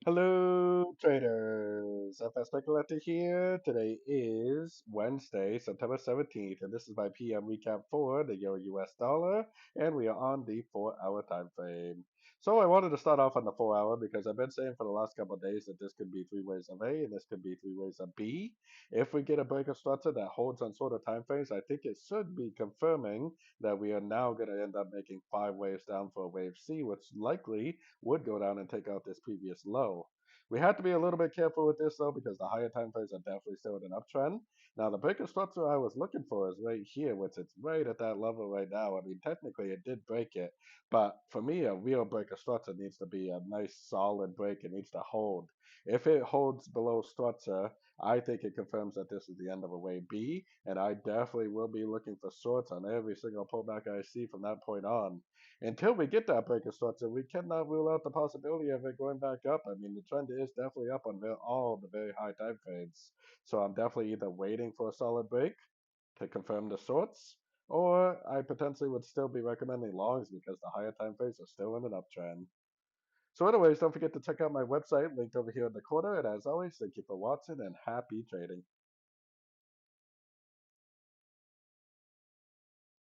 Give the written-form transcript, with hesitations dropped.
Hello, traders. FX Pip Collector here. Today is Wednesday, September 17th, and this is my PM recap for the Euro US dollar, and we are on the 4 hour time frame. So I wanted to start off on the 4 hour because I've been saying for the last couple of days that this could be three ways of A and this could be three ways of B. If we get a break of structure that holds on shorter time frames, I think it should be confirming that we are now going to end up making five waves down for a wave C, which likely would go down and take out this previous low. We have to be a little bit careful with this though because the higher time frames are definitely still in an uptrend. Now the breaker structure I was looking for is right here, which it's right at that level right now. I mean, technically it did break it, but for me, a real breaker structure needs to be a nice solid break. It needs to hold. If it holds below structure, I think it confirms that this is the end of a wave B, and I definitely will be looking for shorts on every single pullback I see from that point on. Until we get that breaker structure, we cannot rule out the possibility of it going back up. I mean, the trend is definitely up on all the very high time frames. So I'm definitely either waiting for a solid break to confirm the shorts, or I potentially would still be recommending longs because the higher time frames are still in an uptrend. So anyways, don't forget to check out my website linked over here in the corner. And as always, thank you for watching and happy trading.